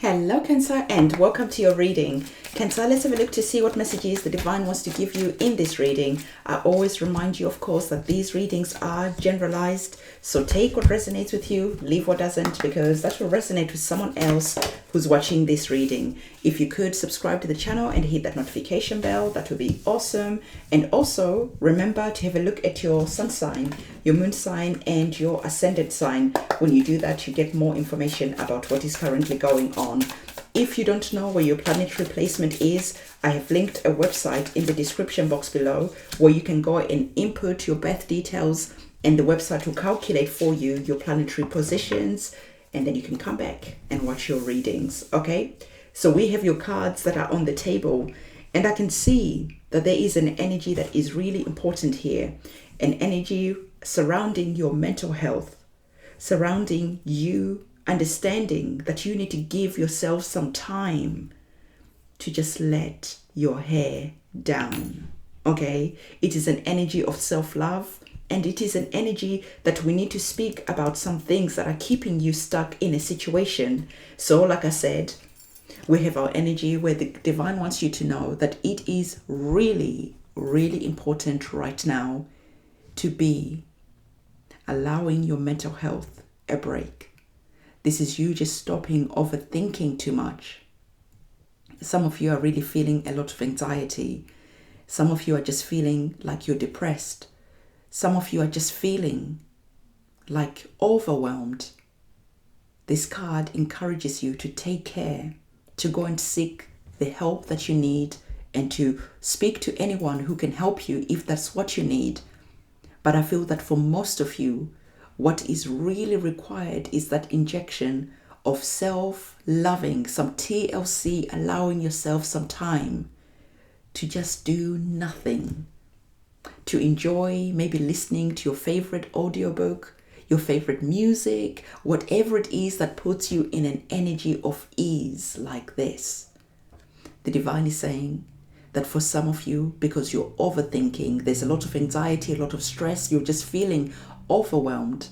Hello Cancer and welcome to your reading. Cancer, let's have a look to see what messages the divine wants to give you in this reading. I always remind you, of course, that these readings are generalized. So take what resonates with you, leave what doesn't, because that will resonate with someone else who's watching this reading. If you could subscribe to the channel and hit that notification bell, that would be awesome. And also remember to have a look at your sun sign, your moon sign and your ascendant sign. When you do that, you get more information about what is currently going on. If you don't know where your planetary placement is, I have linked a website in the description box below where you can go and input your birth details, and the website will calculate for you your planetary positions, and then you can come back and watch your readings. Okay, so we have your cards that are on the table, and I can see that there is an energy that is really important here, an energy surrounding your mental health, surrounding you understanding that you need to give yourself some time to just let your hair down. Okay, it is an energy of self-love, and it is an energy that we need to speak about some things that are keeping you stuck in a situation. So like I said, we have our energy where the divine wants you to know that it is really, really important right now to be allowing your mental health a break. This is you just stopping overthinking too much. Some of you are really feeling a lot of anxiety. Some of you are just feeling like you're depressed. Some of you are just feeling like overwhelmed. This card encourages you to take care, to go and seek the help that you need, and to speak to anyone who can help you if that's what you need. But I feel that for most of you, what is really required is that injection of self-loving, some TLC, allowing yourself some time to just do nothing, to enjoy maybe listening to your favorite audiobook, your favorite music, whatever it is that puts you in an energy of ease like this. The divine is saying that for some of you, because you're overthinking, there's a lot of anxiety, a lot of stress, you're just feeling overwhelmed,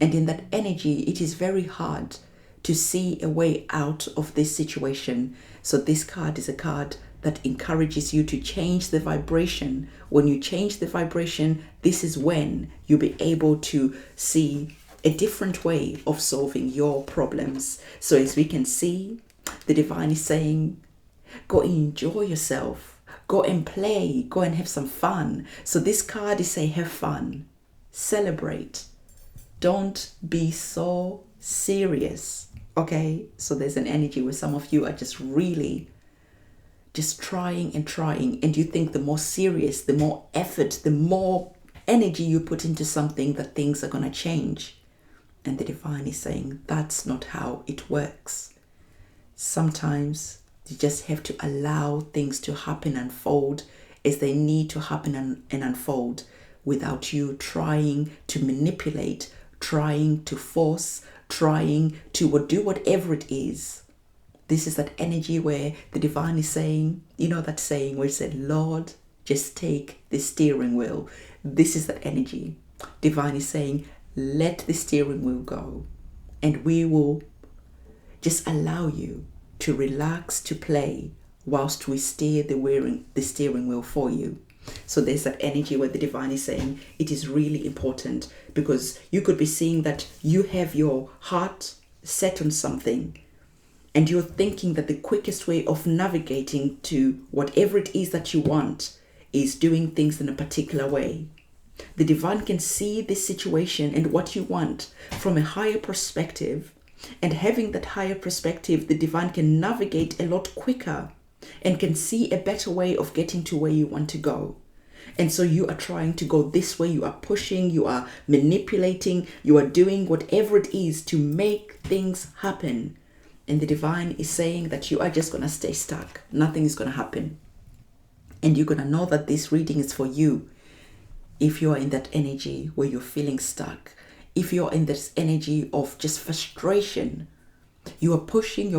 and in that energy it is very hard to see a way out of this situation. So this card is a card that encourages you to change the vibration. When you change the vibration, this is when you'll be able to see a different way of solving your problems. So as we can see, the divine is saying, go enjoy yourself, go and play, go and have some fun. So this card is saying, have fun. Celebrate. Don't be so serious. Okay, so there's an energy where some of you are just really just trying, and you think the more serious, the more effort, the more energy you put into something, that things are going to change. And the divine is saying that's not how it works. Sometimes you just have to allow things to happen and unfold as they need to happen and unfold, without you trying to manipulate, trying to force, trying to do whatever it is. This is that energy where the divine is saying, you know that saying where it said, Lord, just take the steering wheel. This is that energy. Divine is saying, let the steering wheel go, and we will just allow you to relax, to play, whilst we steer the steering wheel for you. So there's that energy where the divine is saying it is really important, because you could be seeing that you have your heart set on something, and you're thinking that the quickest way of navigating to whatever it is that you want is doing things in a particular way. The divine can see this situation and what you want from a higher perspective, and having that higher perspective, the divine can navigate a lot quicker and can see a better way of getting to where you want to go. And so you are trying to go this way, you are pushing, you are manipulating, you are doing whatever it is to make things happen. And the divine is saying that you are just going to stay stuck. Nothing is going to happen. And you're going to know that this reading is for you if you are in that energy where you're feeling stuck. If you're in this energy of just frustration, you are pushing,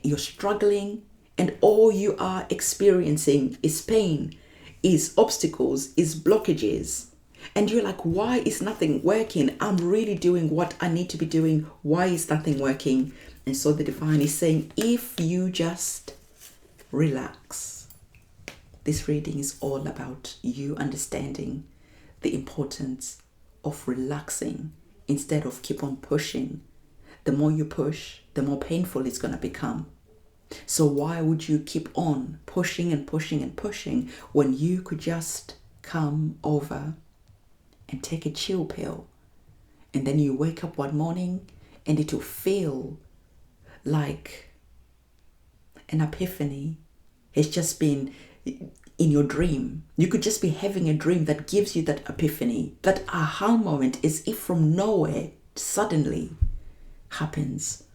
you're struggling, and all you are experiencing is pain, is obstacles, is blockages. And you're like, why is nothing working? I'm really doing what I need to be doing. Why is nothing working? And so the divine is saying, if you just relax, this reading is all about you understanding the importance of relaxing instead of keep on pushing. The more you push, the more painful it's going to become. So why would you keep on pushing and pushing and pushing when you could just come over and take a chill pill? And then you wake up one morning and it will feel like an epiphany. It's just been in your dream. You could just be having a dream that gives you that epiphany, that aha moment, as if from nowhere suddenly happens.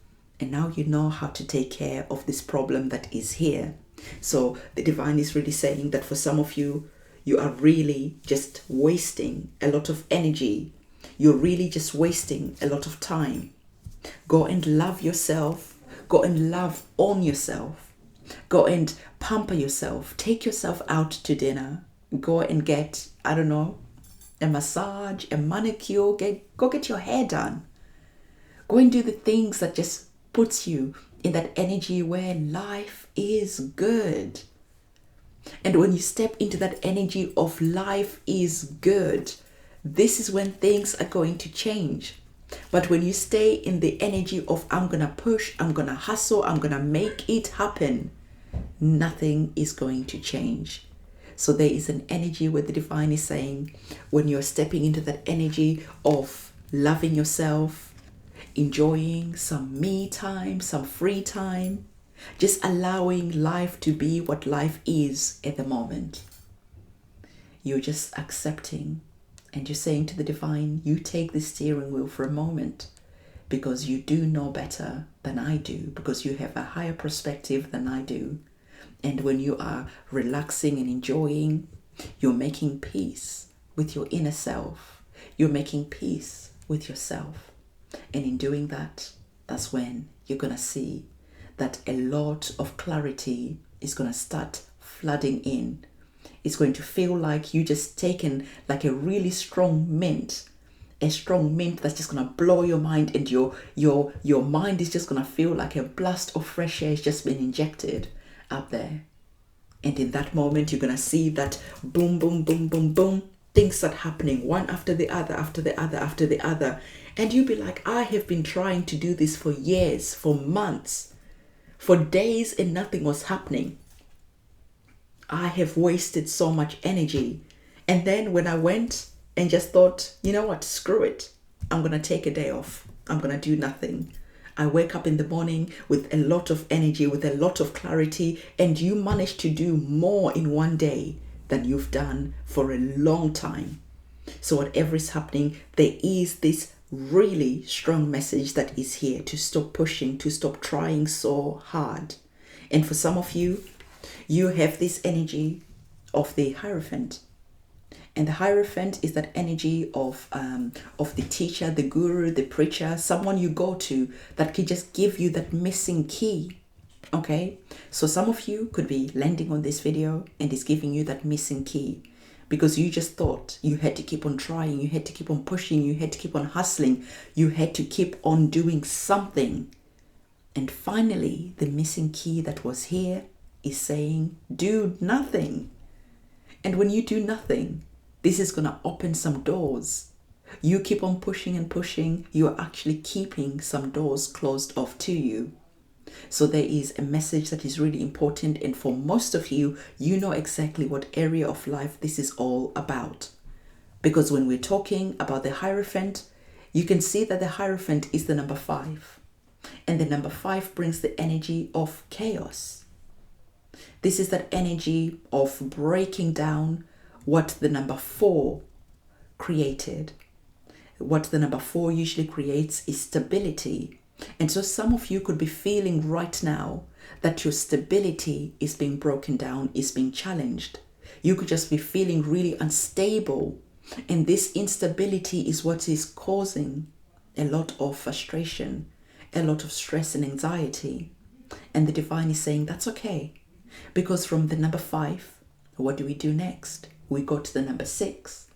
And now you know how to take care of this problem that is here. So the divine is really saying that for some of you, you are really just wasting a lot of energy. You're really just wasting a lot of time. Go and love yourself. Go and love on yourself. Go and pamper yourself. Take yourself out to dinner. Go and get, I don't know, a massage, a manicure. Go get your hair done. Go and do the things that just puts you in that energy where life is good. And when you step into that energy of life is good, this is when things are going to change. But when you stay in the energy of I'm going to push, I'm going to hustle, I'm going to make it happen, nothing is going to change. So there is an energy where the divine is saying, when you're stepping into that energy of loving yourself, enjoying some me time, some free time, just allowing life to be what life is at the moment. You're just accepting. And you're saying to the divine, you take the steering wheel for a moment, because you do know better than I do, because you have a higher perspective than I do. And when you are relaxing and enjoying, you're making peace with your inner self. You're making peace with yourself. And in doing that, that's when you're going to see that a lot of clarity is going to start flooding in. It's going to feel like you just taken like a really strong mint, a strong mint that's just going to blow your mind, and your mind is just going to feel like a blast of fresh air has just been injected up there. And in that moment, you're going to see that boom, boom, boom, boom, boom, things start happening one after the other, after the other, after the other. And you'll be like, I have been trying to do this for years, for months, for days, and nothing was happening. I have wasted so much energy. And then when I went and just thought, you know what, screw it. I'm going to take a day off. I'm going to do nothing. I wake up in the morning with a lot of energy, with a lot of clarity, and you manage to do more in one day than you've done for a long time. So whatever is happening, there is this really strong message that is here to stop pushing, to stop trying so hard. And for some of you, you have this energy of the Hierophant. And the Hierophant is that energy of the teacher, the guru, the preacher, someone you go to that can just give you that missing key. Okay? So some of you could be landing on this video and it's giving you that missing key, because you just thought you had to keep on trying, you had to keep on pushing, you had to keep on hustling, you had to keep on doing something. And finally, the missing key that was here is saying, do nothing. And when you do nothing, this is going to open some doors. You keep on pushing and pushing, you're actually keeping some doors closed off to you. So there is a message that is really important. And for most of you, you know exactly what area of life this is all about. Because when we're talking about the Hierophant, you can see that the Hierophant is the number 5. And the number 5 brings the energy of chaos. This is that energy of breaking down what the number 4 created. What the number 4 usually creates is stability. And so some of you could be feeling right now that your stability is being broken down, is being challenged. You could just be feeling really unstable. And this instability is what is causing a lot of frustration, a lot of stress and anxiety. And the divine is saying that's okay. Because from the number 5, what do we do next? We go to the number 6.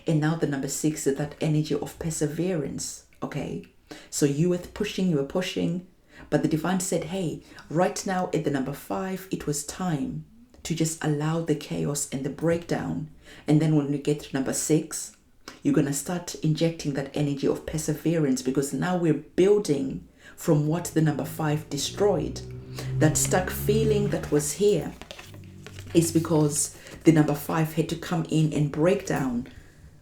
And now the number 6 is that energy of perseverance. Okay? So you were pushing, But the divine said, hey, right now at the number 5, it was time to just allow the chaos and the breakdown. And then when we get to number 6, you're going to start injecting that energy of perseverance, because now we're building from what the number 5 destroyed. That stuck feeling that was here is because the number 5 had to come in and break down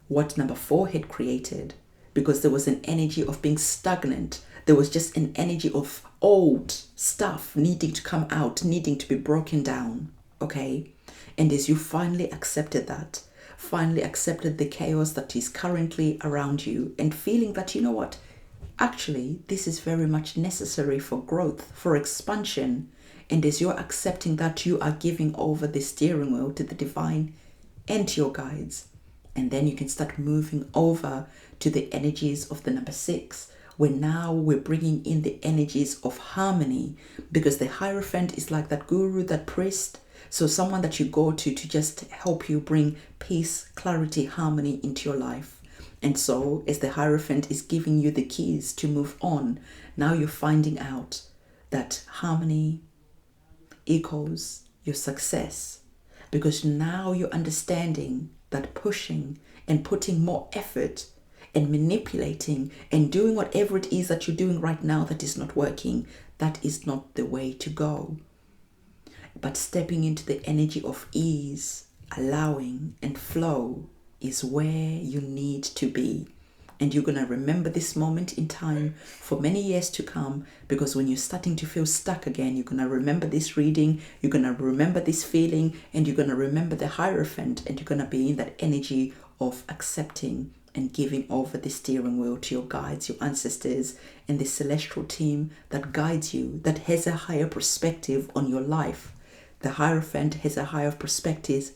what number 4 had created, because there was an energy of being stagnant. There was just an energy of old stuff needing to come out, needing to be broken down. Okay? And as you finally accepted that, finally accepted the chaos that is currently around you, and feeling that, you know what, actually, this is very much necessary for growth, for expansion. And as you're accepting that, you are giving over the steering wheel to the divine and to your guides. And then you can start moving over to the energies of the number 6, where now we're bringing in the energies of harmony, because the Hierophant is like that guru, that priest. So someone that you go to just help you bring peace, clarity, harmony into your life. And so as the Hierophant is giving you the keys to move on, now you're finding out that harmony equals your success, because now you're understanding that pushing and putting more effort and manipulating and doing whatever it is that you're doing right now that is not working, that is not the way to go. But stepping into the energy of ease, allowing and flow is where you need to be. And you're going to remember this moment in time for many years to come, because when you're starting to feel stuck again, you're going to remember this reading, you're going to remember this feeling, and you're going to remember the Hierophant, and you're going to be in that energy of accepting and giving over the steering wheel to your guides, your ancestors, and the celestial team that guides you, that has a higher perspective on your life. The Hierophant has a higher perspective,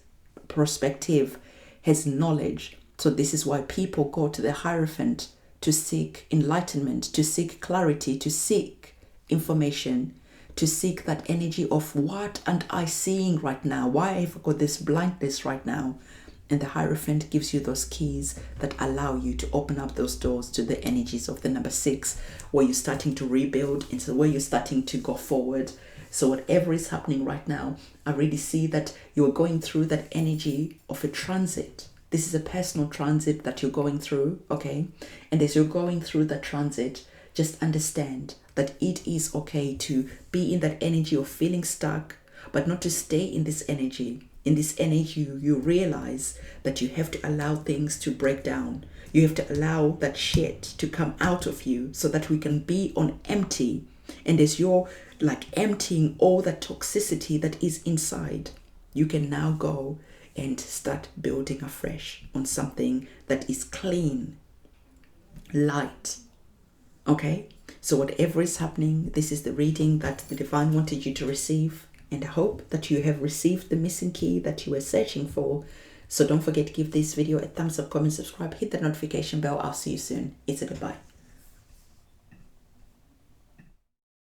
has knowledge. So this is why people go to the Hierophant to seek enlightenment, to seek clarity, to seek information, to seek that energy of what am I seeing right now? Why have I got this blindness right now? And the Hierophant gives you those keys that allow you to open up those doors to the energies of the number 6, where you're starting to rebuild, and so where you're starting to go forward. So whatever is happening right now, I really see that you're going through that energy of a transit. This is a personal transit that you're going through, okay? And as you're going through that transit, just understand that it is okay to be in that energy of feeling stuck, but not to stay in this energy. In this energy, you realize that you have to allow things to break down. You have to allow that shit to come out of you so that we can be on empty. And as you're like emptying all that toxicity that is inside, you can now go and start building afresh on something that is clean, light. Okay? So whatever is happening, this is the reading that the divine wanted you to receive. And I hope that you have received the missing key that you were searching for. So don't forget to give this video a thumbs up, comment, subscribe, hit the notification bell. I'll see you soon. It's a goodbye.